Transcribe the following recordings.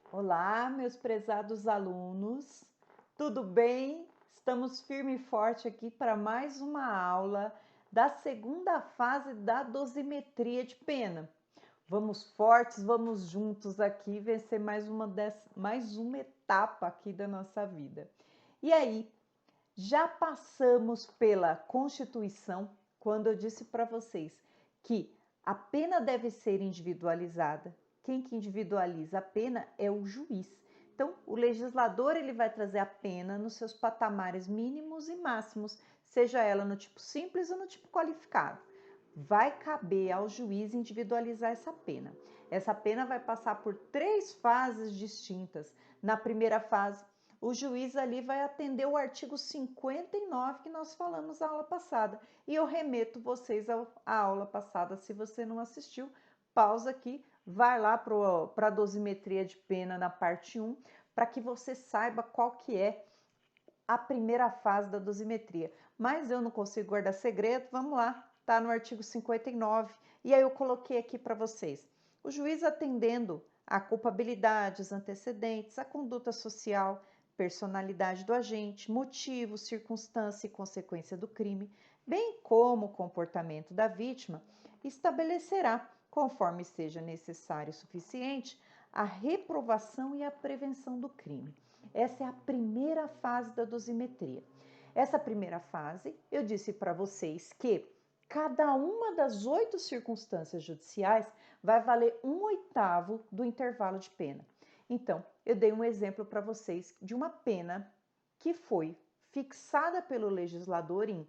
Olá, meus prezados alunos, tudo bem? Estamos firme e forte aqui para mais uma aula da segunda fase da dosimetria de pena. Vamos fortes, vamos juntos aqui vencer mais uma etapa aqui da nossa vida. E aí, já passamos pela Constituição, quando eu disse para vocês que a pena deve ser individualizada. Quem que individualiza a pena é o juiz. Então, o legislador ele vai trazer a pena nos seus patamares mínimos e máximos, seja ela no tipo simples ou no tipo qualificado. Vai caber ao juiz individualizar essa pena. Essa pena vai passar por 3 fases distintas. Na primeira fase, o juiz ali vai atender o artigo 59 que nós falamos na aula passada. E eu remeto vocês à aula passada. Se você não assistiu, pausa aqui, vai lá para a dosimetria de pena na parte 1, para que você saiba qual que é a primeira fase da dosimetria. Mas eu não consigo guardar segredo, vamos lá, tá no artigo 59. E aí eu coloquei aqui para vocês. O juiz atendendo a culpabilidade, os antecedentes, a conduta social, personalidade do agente, motivo, circunstância e consequência do crime, bem como o comportamento da vítima, estabelecerá, conforme seja necessário e suficiente, a reprovação e a prevenção do crime. Essa é a primeira fase da dosimetria. Essa primeira fase, eu disse para vocês que cada uma das 8 circunstâncias judiciais vai valer 1/8 do intervalo de pena. Então, eu dei um exemplo para vocês de uma pena que foi fixada pelo legislador em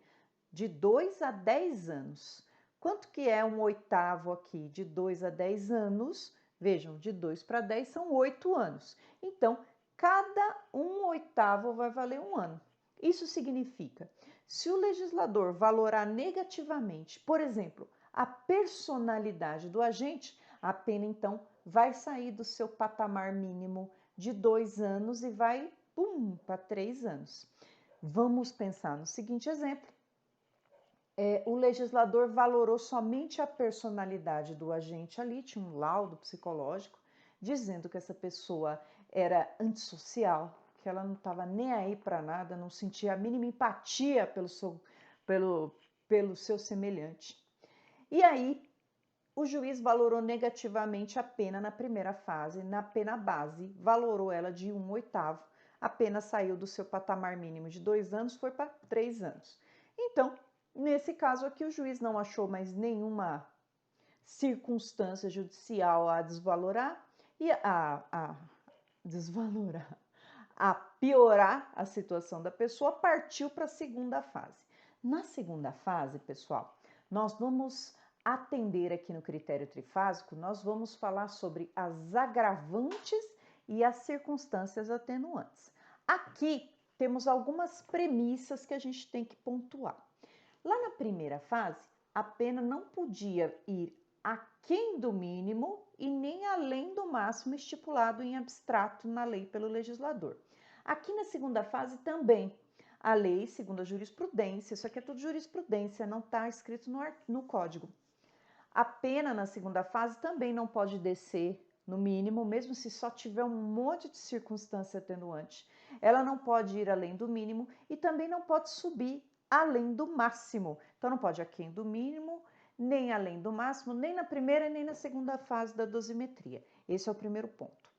de 2 a 10 anos. Quanto que é 1/8 aqui? De 2 a 10 anos, vejam, de 2 para 10 são 8 anos. Então, cada 1/8 vai valer 1 ano. Isso significa, se o legislador valorar negativamente, por exemplo, a personalidade do agente, a pena então vai sair do seu patamar mínimo de 2 anos e vai, para 3 anos. Vamos pensar no seguinte exemplo. O legislador valorou somente a personalidade do agente ali, tinha um laudo psicológico, dizendo que essa pessoa era antissocial, que ela não estava nem aí para nada, não sentia a mínima empatia pelo seu semelhante. E aí, o juiz valorou negativamente a pena na primeira fase, na pena base, valorou ela de 1/8. A pena saiu do seu patamar mínimo de 2 anos, foi para 3 anos. Então, nesse caso aqui, o juiz não achou mais nenhuma circunstância judicial a desvalorar e a desvalorar, a piorar a situação da pessoa, partiu para a segunda fase. Na segunda fase, pessoal, nós vamos atender aqui no critério trifásico, nós vamos falar sobre as agravantes e as circunstâncias atenuantes. Aqui temos algumas premissas que a gente tem que pontuar. Lá na primeira fase, a pena não podia ir aquém do mínimo e nem além do máximo estipulado em abstrato na lei pelo legislador. Aqui na segunda fase também, a lei, segundo a jurisprudência, isso aqui é tudo jurisprudência, não está escrito no código. A pena na segunda fase também não pode descer no mínimo, mesmo se só tiver um monte de circunstância atenuante. Ela não pode ir além do mínimo e também não pode subir além do máximo. Então, não pode aquém do mínimo, nem além do máximo, nem na primeira nem na segunda fase da dosimetria. Esse é o primeiro ponto.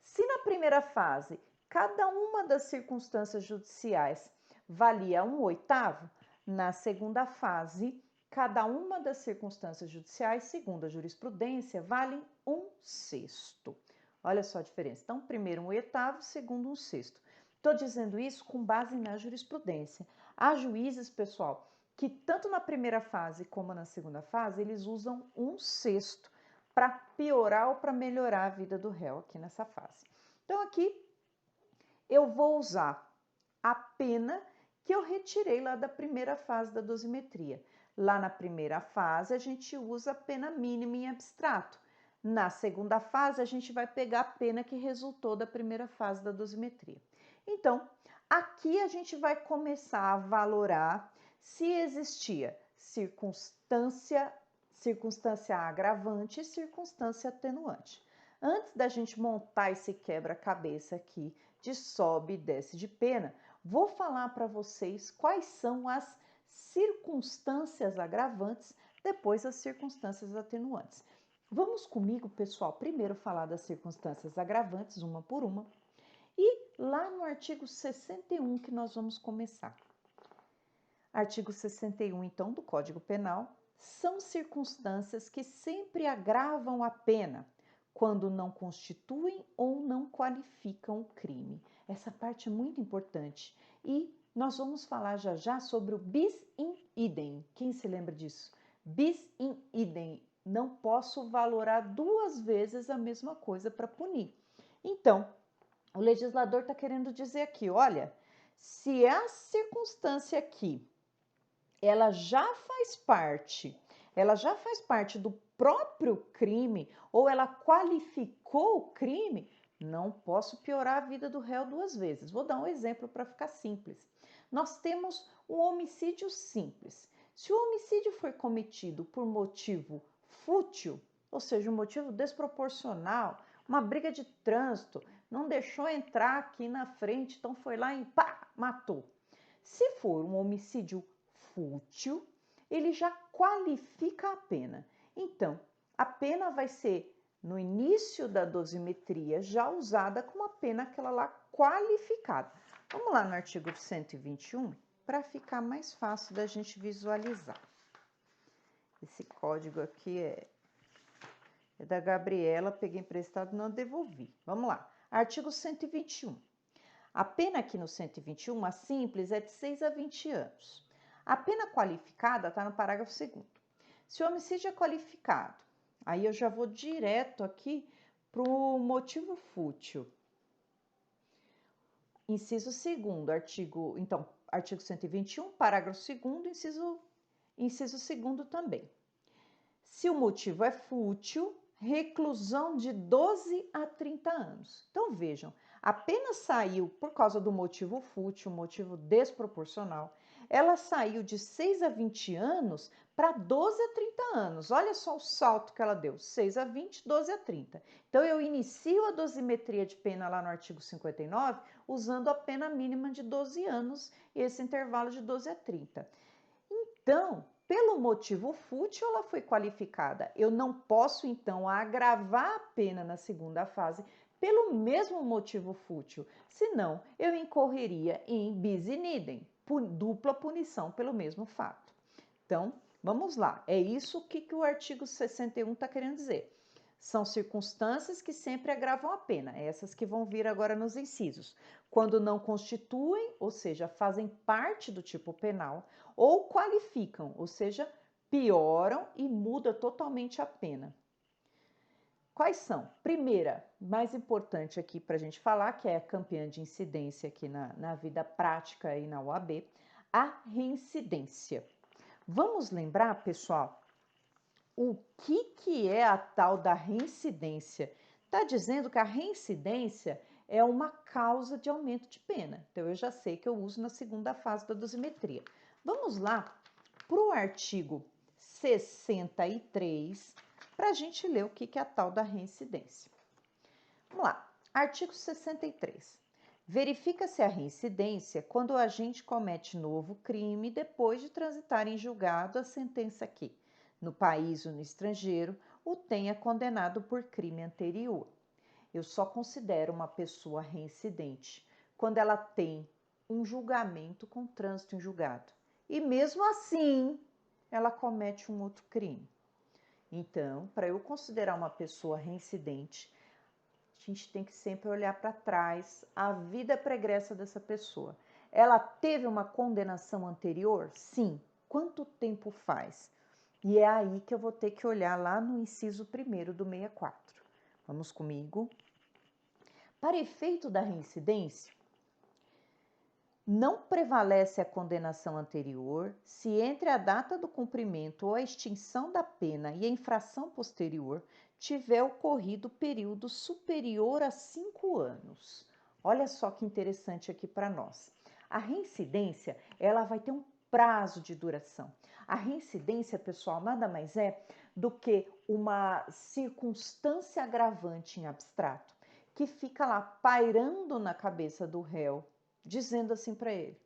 Se na primeira fase cada uma das circunstâncias judiciais valia 1/8, na segunda fase cada uma das circunstâncias judiciais, segundo a jurisprudência, valem 1/6. Olha só a diferença. Então, primeiro 1/8, segundo 1/6. Estou dizendo isso com base na jurisprudência. Há juízes, pessoal, que tanto na primeira fase como na segunda fase, eles usam 1/6 para piorar ou para melhorar a vida do réu aqui nessa fase. Então, aqui eu vou usar a pena que eu retirei lá da primeira fase da dosimetria. Lá na primeira fase, a gente usa a pena mínima em abstrato. Na segunda fase, a gente vai pegar a pena que resultou da primeira fase da dosimetria. Então, aqui a gente vai começar a valorar se existia circunstância agravante e circunstância atenuante. Antes da gente montar esse quebra-cabeça aqui de sobe e desce de pena, vou falar para vocês quais são as circunstâncias agravantes, depois as circunstâncias atenuantes. Vamos comigo, pessoal, primeiro falar das circunstâncias agravantes, uma por uma, e lá no artigo 61 que nós vamos começar. Artigo 61, então, do Código Penal, são circunstâncias que sempre agravam a pena, quando não constituem ou não qualificam o crime. Essa parte é muito importante e nós vamos falar já já sobre o bis in idem. Quem se lembra disso? Bis in idem. Não posso valorar duas vezes a mesma coisa para punir. Então, o legislador está querendo dizer aqui, olha, se a circunstância aqui ela já faz parte do próprio crime ou ela qualificou o crime, não posso piorar a vida do réu duas vezes. Vou dar um exemplo para ficar simples. Nós temos um homicídio simples. Se o homicídio foi cometido por motivo fútil, ou seja, um motivo desproporcional, uma briga de trânsito, não deixou entrar aqui na frente, então foi lá e pá, matou. Se for um homicídio fútil, ele já qualifica a pena. Então, a pena vai ser, no início da dosimetria, já usada como a pena aquela lá qualificada. Vamos lá no artigo 121, para ficar mais fácil da gente visualizar. Esse código aqui é da Gabriela, peguei emprestado, não devolvi. Vamos lá, artigo 121. A pena aqui no 121, a simples, é de 6 a 20 anos. A pena qualificada está no parágrafo 2º. Se o homicídio é qualificado, aí eu já vou direto aqui para o motivo fútil. Inciso 2º, artigo 121, parágrafo 2º, inciso 2º também. Se o motivo é fútil, reclusão de 12 a 30 anos. Então vejam, a pena saiu por causa do motivo fútil, motivo desproporcional. Ela saiu de 6 a 20 anos para 12 a 30 anos. Olha só o salto que ela deu, 6 a 20, 12 a 30. Então eu inicio a dosimetria de pena lá no artigo 59 usando a pena mínima de 12 anos e esse intervalo de 12 a 30. Então, pelo motivo fútil, ela foi qualificada. Eu não posso, então, agravar a pena na segunda fase pelo mesmo motivo fútil, senão eu incorreria em bis in idem, dupla punição pelo mesmo fato. Então, vamos lá. É isso que o artigo 61 está querendo dizer. São circunstâncias que sempre agravam a pena, essas que vão vir agora nos incisos. Quando não constituem, ou seja, fazem parte do tipo penal, ou qualificam, ou seja, pioram e muda totalmente a pena. Quais são? Primeira, mais importante aqui para a gente falar, que é a campeã de incidência aqui na vida prática e na OAB, a reincidência. Vamos lembrar, pessoal, o que é a tal da reincidência? Está dizendo que a reincidência é uma causa de aumento de pena. Então, eu já sei que eu uso na segunda fase da dosimetria. Vamos lá para o artigo 63, para a gente ler o que é a tal da reincidência. Vamos lá, artigo 63. Verifica-se a reincidência quando o agente comete novo crime depois de transitar em julgado a sentença que, no país ou no estrangeiro, o tenha condenado por crime anterior. Eu só considero uma pessoa reincidente quando ela tem um julgamento com trânsito em julgado. E mesmo assim, ela comete um outro crime. Então, para eu considerar uma pessoa reincidente, a gente tem que sempre olhar para trás a vida pregressa dessa pessoa. Ela teve uma condenação anterior? Sim. Quanto tempo faz? E é aí que eu vou ter que olhar lá no inciso 1º do 64. Vamos comigo? Para efeito da reincidência, não prevalece a condenação anterior se entre a data do cumprimento ou a extinção da pena e a infração posterior tiver ocorrido período superior a 5 anos. Olha só que interessante aqui para nós. A reincidência, ela vai ter um prazo de duração. A reincidência, pessoal, nada mais é do que uma circunstância agravante em abstrato, que fica lá pairando na cabeça do réu, dizendo assim para ele: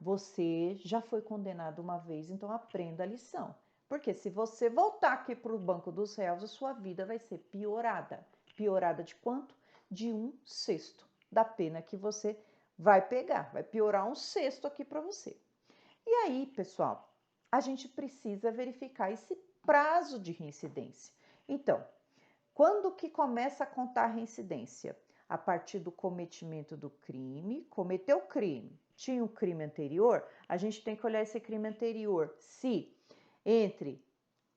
você já foi condenado uma vez, então aprenda a lição. Porque se você voltar aqui para o banco dos réus, a sua vida vai ser piorada. Piorada de quanto? De 1/6 da pena que você vai pegar. Vai piorar 1/6 aqui para você. E aí, pessoal, a gente precisa verificar esse prazo de reincidência. Então, quando que começa a contar a reincidência? A partir do cometimento do crime, cometeu o crime, tinha um crime anterior, a gente tem que olhar esse crime anterior. Se entre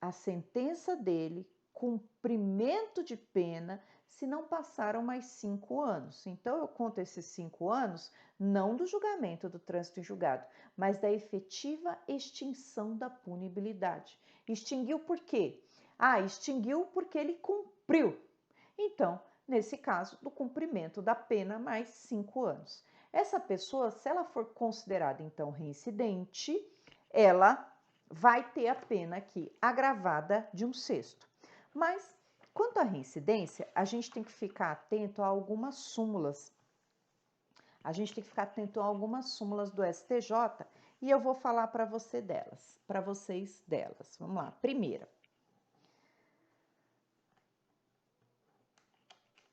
a sentença dele, cumprimento de pena, se não passaram mais 5 anos. Então, eu conto esses 5 anos, não do julgamento do trânsito em julgado, mas da efetiva extinção da punibilidade. Extinguiu por quê? Extinguiu porque ele cumpriu. Então, nesse caso, do cumprimento da pena mais 5 anos. Essa pessoa, se ela for considerada, então, reincidente, ela vai ter a pena aqui agravada de 1/6. Mas, quanto à reincidência, a gente tem que ficar atento a algumas súmulas. A gente tem que ficar atento a algumas súmulas do STJ e eu vou falar para vocês delas. Vamos lá. Primeira.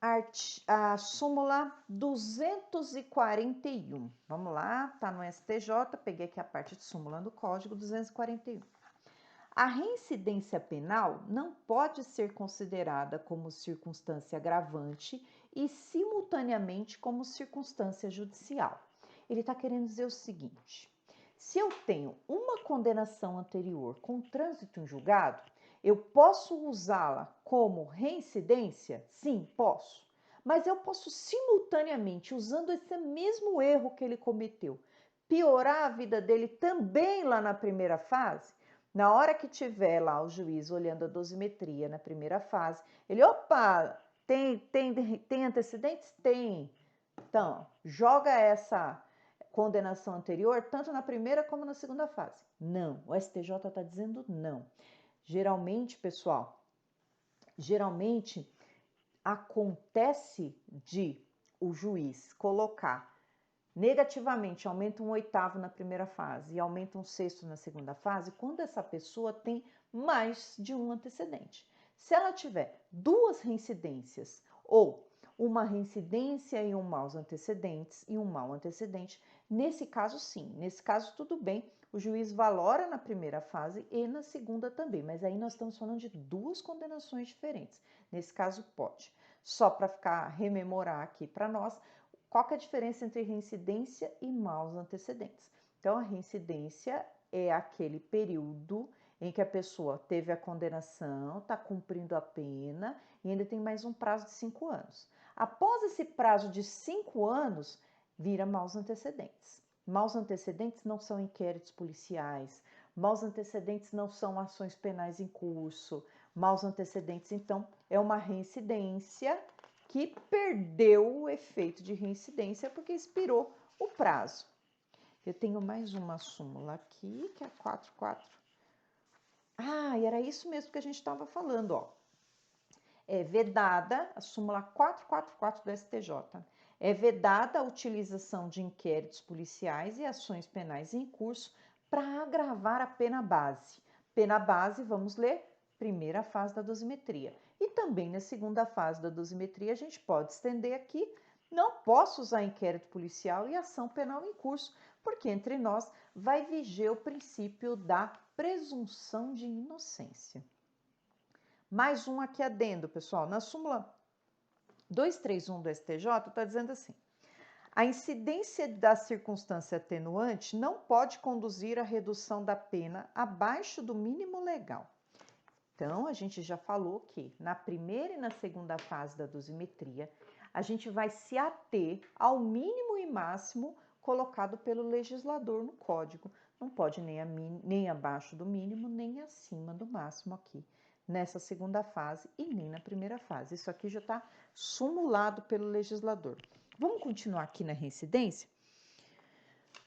A súmula 241. Vamos lá, tá no STJ, peguei aqui a parte de súmula do Código 241. A reincidência penal não pode ser considerada como circunstância agravante e simultaneamente como circunstância judicial. Ele está querendo dizer o seguinte: se eu tenho uma condenação anterior com trânsito em julgado, eu posso usá-la como reincidência? Sim, posso. Mas eu posso simultaneamente, usando esse mesmo erro que ele cometeu, piorar a vida dele também lá na primeira fase? Na hora que tiver lá o juiz olhando a dosimetria na primeira fase, ele, opa, tem antecedentes? Tem. Então, joga essa condenação anterior tanto na primeira como na segunda fase. Não, o STJ está dizendo não. Geralmente, pessoal, acontece de o juiz colocar negativamente, aumenta 1/8 na primeira fase e aumenta 1/6 na segunda fase, quando essa pessoa tem mais de um antecedente. Se ela tiver 2 reincidências ou uma reincidência e um maus antecedentes e um mau antecedente, nesse caso sim, nesse caso tudo bem, o juiz valora na primeira fase e na segunda também, mas aí nós estamos falando de 2 condenações diferentes. Nesse caso pode. Só para rememorar aqui para nós, qual que é a diferença entre reincidência e maus antecedentes? Então, a reincidência é aquele período em que a pessoa teve a condenação, está cumprindo a pena e ainda tem mais um prazo de 5 anos. Após esse prazo de 5 anos, vira maus antecedentes. Maus antecedentes não são inquéritos policiais, maus antecedentes não são ações penais em curso, maus antecedentes, então, é uma reincidência que perdeu o efeito de reincidência porque expirou o prazo. Eu tenho mais uma súmula aqui, que é a 44. E era isso mesmo que a gente estava falando, ó. É vedada, a súmula 444 do STJ, é vedada a utilização de inquéritos policiais e ações penais em curso para agravar a pena base. Pena base, vamos ler, primeira fase da dosimetria. E também na segunda fase da dosimetria, a gente pode estender aqui, não posso usar inquérito policial e ação penal em curso, porque entre nós vai viger o princípio da presunção de inocência. Mais um aqui adendo, pessoal. Na súmula 231 do STJ está dizendo assim: a incidência da circunstância atenuante não pode conduzir à redução da pena abaixo do mínimo legal. Então, a gente já falou que na primeira e na segunda fase da dosimetria, a gente vai se ater ao mínimo e máximo colocado pelo legislador no código. Não pode nem abaixo do mínimo, nem acima do máximo aqui, nessa segunda fase e nem na primeira fase. Isso aqui já está sumulado pelo legislador. Vamos continuar aqui na reincidência?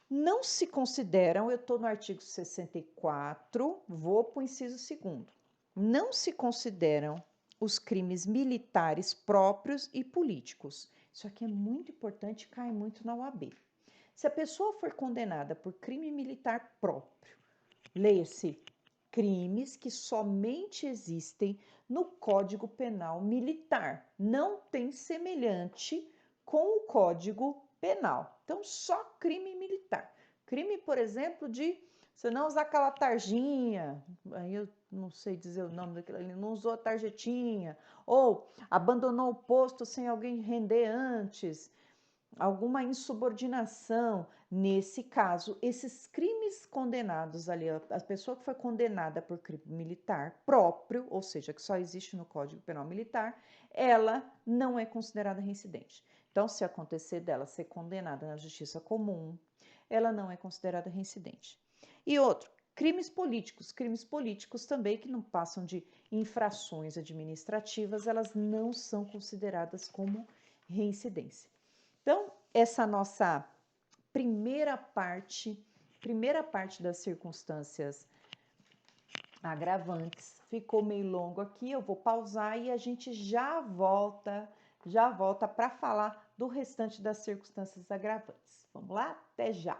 Não se consideram, eu estou no artigo 64, vou para o inciso 2º. não se consideram os crimes militares próprios e políticos. Isso aqui é muito importante, cai muito na UAB. Se a pessoa for condenada por crime militar próprio, leia-se crimes que somente existem no Código Penal Militar, não tem semelhante com o Código Penal. Então, só crime militar. Crime, por exemplo, de você não usar aquela tarjinha, aí eu não sei dizer o nome daquilo ali, não usou a tarjetinha, ou abandonou o posto sem alguém render antes, alguma insubordinação. Nesse caso, esses crimes condenados ali, a pessoa que foi condenada por crime militar próprio, ou seja, que só existe no Código Penal Militar, ela não é considerada reincidente. Então, se acontecer dela ser condenada na justiça comum, ela não é considerada reincidente. E outro, crimes políticos também que não passam de infrações administrativas, elas não são consideradas como reincidência. Então, essa nossa primeira parte das circunstâncias agravantes ficou meio longo aqui, eu vou pausar e a gente já volta para falar do restante das circunstâncias agravantes. Vamos lá? Até já!